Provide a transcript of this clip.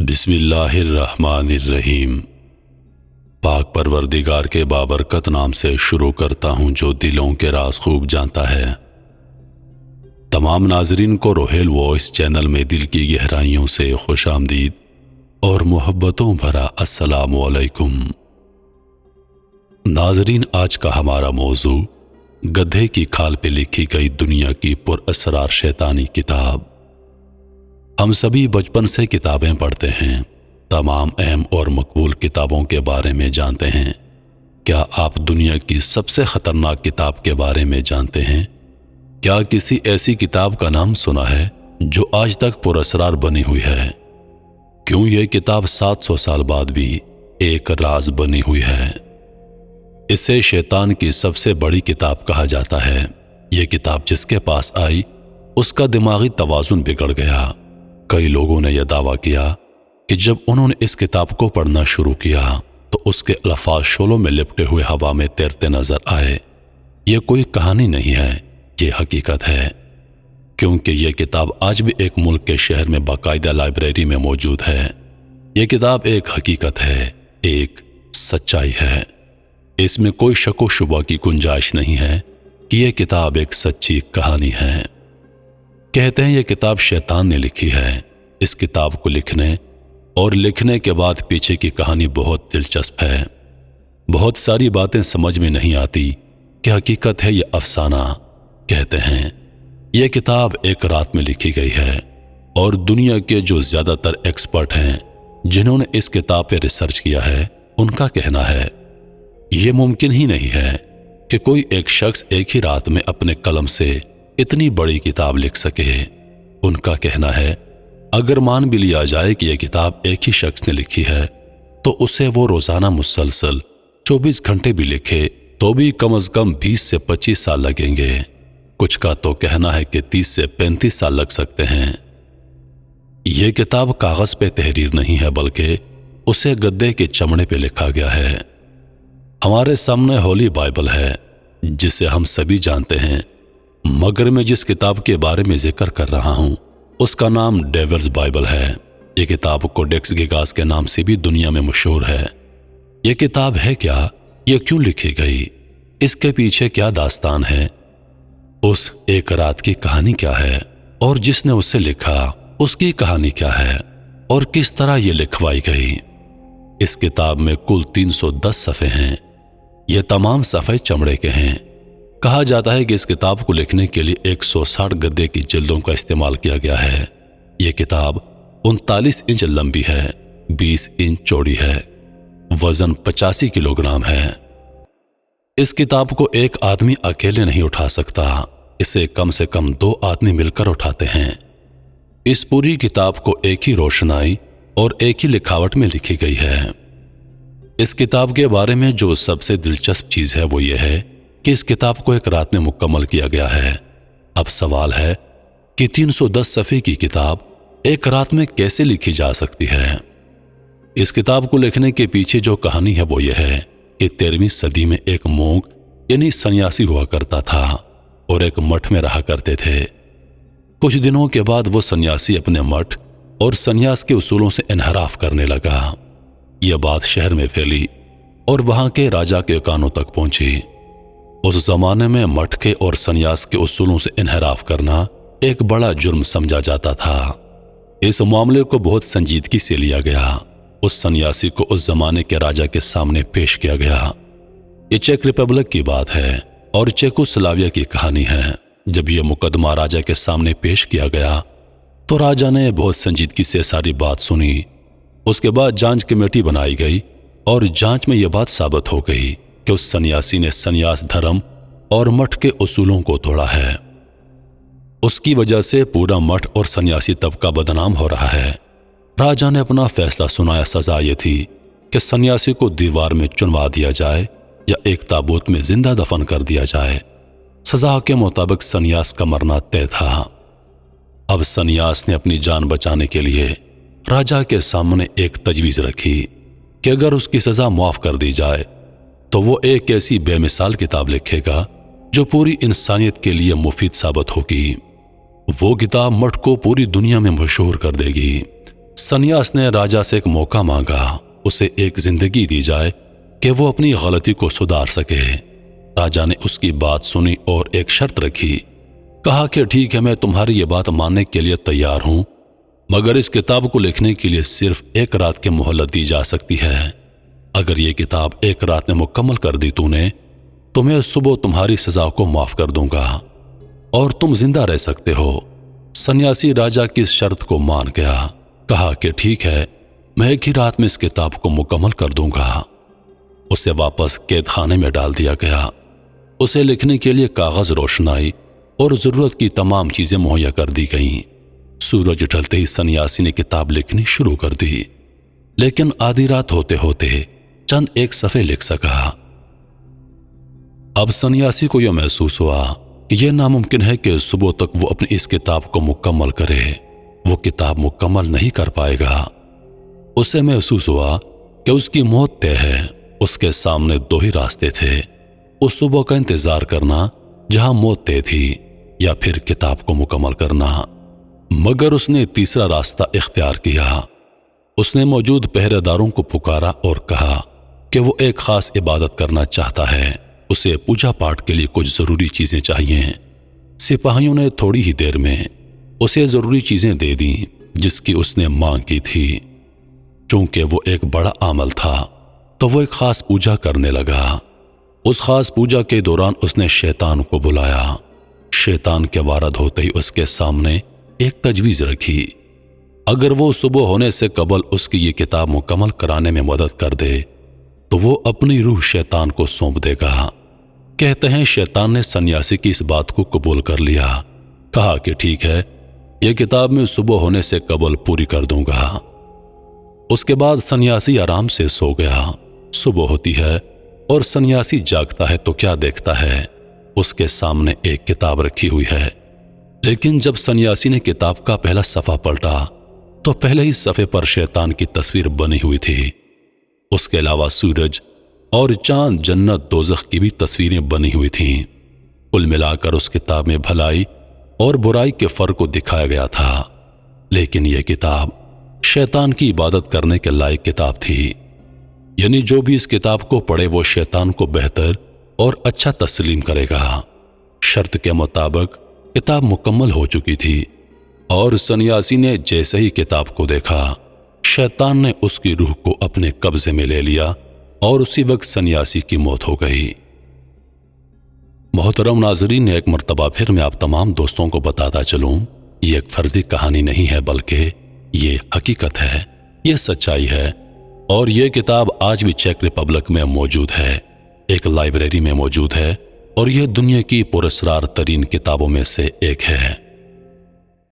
बिस्मिल्लाहिर्रहमानिर्रहीम। पाक परवरदिगार के बाबरकत नाम से शुरू करता हूँ जो दिलों के राज खूब जानता है। तमाम नाजरीन को रोहेल वॉइस चैनल में दिल की गहराइयों से खुश आमदीद और मोहब्बतों भरा अस्सलामु अलैकुम। नाजरीन, आज का हमारा मौजू गधे की खाल पे लिखी गई दुनिया की पुरअसरार शैतानी किताब। हम सभी बचपन से किताबें पढ़ते हैं, तमाम अहम और मकबूल किताबों के बारे में जानते हैं। क्या आप दुनिया की सबसे खतरनाक किताब के बारे में जानते हैं? क्या किसी ऐसी किताब का नाम सुना है जो आज तक पुरअसरार बनी हुई है? क्यों ये किताब 700 साल बाद भी एक राज बनी हुई है? इसे शैतान की सबसे बड़ी किताब कहा जाता है। ये किताब जिसके पास आई उसका दिमागी तवाज़ुन बिगड़ गया। कई लोगों ने यह दावा किया कि जब उन्होंने इस किताब को पढ़ना शुरू किया तो उसके अल्फाज शोलों में लिपटे हुए हवा में तैरते नजर आए। यह कोई कहानी नहीं है, ये हकीकत है, क्योंकि यह किताब आज भी एक मुल्क के शहर में बाकायदा लाइब्रेरी में मौजूद है। यह किताब एक हकीकत है, एक सच्चाई है। इसमें कोई शक व शुबा की गुंजाइश नहीं है कि यह किताब एक सच्ची कहानी है। कहते हैं यह किताब शैतान ने लिखी है। इस किताब को लिखने और लिखने के बाद पीछे की कहानी बहुत दिलचस्प है। बहुत सारी बातें समझ में नहीं आती कि हकीकत है या अफसाना। कहते हैं यह किताब एक रात में लिखी गई है और दुनिया के जो ज़्यादातर एक्सपर्ट हैं जिन्होंने इस किताब पर रिसर्च किया है उनका कहना है यह मुमकिन ही नहीं है कि कोई एक शख्स एक ही रात में अपने कलम से इतनी बड़ी किताब लिख सके। उनका कहना है अगर मान भी लिया जाए कि यह किताब एक ही शख्स ने लिखी है तो उसे वो रोजाना मुसलसल 24 घंटे भी लिखे तो भी कम से कम 20 से 25 साल लगेंगे। कुछ का तो कहना है कि 30 से 35 साल लग सकते हैं। यह किताब कागज पे तहरीर नहीं है बल्कि उसे गद्दे के चमड़े पे लिखा गया है। हमारे सामने होली बाइबल है जिसे हम सभी जानते हैं, मगर मैं जिस किताब के बारे में जिक्र कर रहा हूं उसका नाम डेविल्स बाइबल है। यह किताब कोडेक्स गिगास के नाम से भी दुनिया में मशहूर है। यह किताब है क्या? यह क्यों लिखी गई? इसके पीछे क्या दास्तान है? उस एक रात की कहानी क्या है? और जिसने उसे लिखा उसकी कहानी क्या है और किस तरह यह लिखवाई गई? इस किताब में कुल 310 सफ़े हैं। ये तमाम सफ़े चमड़े के हैं। कहा जाता है कि इस किताब को लिखने के लिए 160 गद्दे की जिल्दों का इस्तेमाल किया गया है। यह किताब 39 इंच लंबी है, 20 इंच चौड़ी है, वजन 85 किलोग्राम है। इस किताब को एक आदमी अकेले नहीं उठा सकता, इसे कम से कम 2 आदमी मिलकर उठाते हैं। इस पूरी किताब को एक ही रोशनाई और एक ही लिखावट में लिखी गई है। इस किताब के बारे में जो सबसे दिलचस्प चीज़ है वो ये है कि इस किताब को एक रात में मुकम्मल किया गया है। अब सवाल है कि 310 सफ़े की किताब एक रात में कैसे लिखी जा सकती है? इस किताब को लिखने के पीछे जो कहानी है वो ये है कि 13वीं सदी में एक मोंग यानी सन्यासी हुआ करता था और एक मठ में रहा करते थे। कुछ दिनों के बाद वो सन्यासी अपने मठ और सन्यास के उसूलों से इनहराफ करने लगा। यह बात शहर में फैली और वहां के राजा के कानों तक पहुंची। उस जमाने में मठ के और सन्यास के उसूलों से इनहराफ करना एक बड़ा जुर्म समझा जाता था। इस मामले को बहुत संजीदगी से लिया गया। उस सन्यासी को उस जमाने के राजा के सामने पेश किया गया। ये चेक रिपब्लिक की बात है और चेकोस्लोवाकिया की कहानी है। जब यह मुकदमा राजा के सामने पेश किया गया तो राजा ने बहुत संजीदगी से सारी बात सुनी। उसके बाद जांच कमेटी बनाई गई और जांच में यह बात साबित हो गई कि उस सन्यासी ने सन्यास धर्म और मठ के उसूलों को तोड़ा है। उसकी वजह से पूरा मठ और सन्यासी तबका बदनाम हो रहा है। राजा ने अपना फैसला सुनाया। सजा ये थी कि सन्यासी को दीवार में चुनवा दिया जाए या एक ताबूत में जिंदा दफन कर दिया जाए। सजा के मुताबिक सन्यास का मरना तय था। अब सन्यास ने अपनी जान बचाने के लिए राजा के सामने एक तजवीज़ रखी कि अगर उसकी सजा माफ कर दी जाए तो वो एक ऐसी बेमिसाल किताब लिखेगा जो पूरी इंसानियत के लिए मुफीद साबित होगी। वो किताब मठ को पूरी दुनिया में मशहूर कर देगी। सन्यास ने राजा से एक मौका मांगा, उसे एक जिंदगी दी जाए कि वो अपनी गलती को सुधार सके। राजा ने उसकी बात सुनी और एक शर्त रखी। कहा कि ठीक है, मैं तुम्हारी ये बात मानने के लिए तैयार हूं, मगर इस किताब को लिखने के लिए सिर्फ एक रात की मोहलत दी जा सकती है। अगर ये किताब एक रात में मुकम्मल कर दी तूने तो मैं सुबह तुम्हारी सजा को माफ कर दूंगा और तुम जिंदा रह सकते हो। सन्यासी राजा की इस शर्त को मान गया। कहा कि ठीक है, मैं एक ही रात में इस किताब को मुकम्मल कर दूंगा। उसे वापस कैद खाने में डाल दिया गया। उसे लिखने के लिए कागज, रोशनाई और जरूरत की तमाम चीजें मुहैया कर दी गईं। सूरज ढलते ही सन्यासी ने किताब लिखनी शुरू कर दी, लेकिन आधी रात होते होते चंद एक सफ़े लिख सका। अब सन्यासी को यह महसूस हुआ कि यह नामुमकिन है कि सुबह तक वो अपनी इस किताब को मुकम्मल करे। वो किताब मुकम्मल नहीं कर पाएगा। उसे महसूस हुआ कि उसकी मौत तय है। उसके सामने दो ही रास्ते थे, उस सुबह का इंतजार करना जहां मौत तय थी, या फिर किताब को मुकम्मल करना। मगर उसने तीसरा रास्ता इख्तियार किया। उसने मौजूद पहरेदारों को पुकारा और कहा कि वो एक खास इबादत करना चाहता है। उसे पूजा पाठ के लिए कुछ जरूरी चीजें चाहिए। सिपाहियों ने थोड़ी ही देर में उसे जरूरी चीजें दे दी जिसकी उसने मांग की थी। चूंकि वो एक बड़ा अमल था तो वो एक खास पूजा करने लगा। उस खास पूजा के दौरान उसने शैतान को बुलाया। शैतान के वारद होते ही उसके सामने एक तजवीज रखी। अगर वो सुबह होने से कबल उसकी ये किताब मुकम्मल कराने में मदद कर दे तो वो अपनी रूह शैतान को सौंप देगा। कहते हैं शैतान ने सन्यासी की इस बात को कबूल कर लिया। कहा कि ठीक है, यह किताब मैं सुबह होने से कबल पूरी कर दूंगा। उसके बाद सन्यासी आराम से सो गया। सुबह होती है और सन्यासी जागता है तो क्या देखता है, उसके सामने एक किताब रखी हुई है। लेकिन जब सन्यासी ने किताब का पहला सफ़ा पलटा तो पहले ही सफ़े पर शैतान की तस्वीर बनी हुई थी। उसके अलावा सूरज और चांद, जन्नत, दोज़ख की भी तस्वीरें बनी हुई थीं। कुल मिलाकर उस किताब में भलाई और बुराई के फर्क को दिखाया गया था। लेकिन यह किताब शैतान की इबादत करने के लायक किताब थी। यानी जो भी इस किताब को पढ़े वो शैतान को बेहतर और अच्छा तस्लीम करेगा। शर्त के मुताबिक किताब मुकम्मल हो चुकी थी और सन्यासी ने जैसे ही किताब को देखा, शैतान ने उसकी रूह को अपने कब्जे में ले लिया और उसी वक्त सन्यासी की मौत हो गई। मोहतरम नाज़रीन, एक मर्तबा फिर मैं आप तमाम दोस्तों को बताता चलूं, ये एक फर्जी कहानी नहीं है बल्कि ये हकीकत है, ये सच्चाई है। और ये किताब आज भी चेक रिपब्लिक में मौजूद है, एक लाइब्रेरी में मौजूद है और यह दुनिया की पुरस्कार तरीन किताबों में से एक है।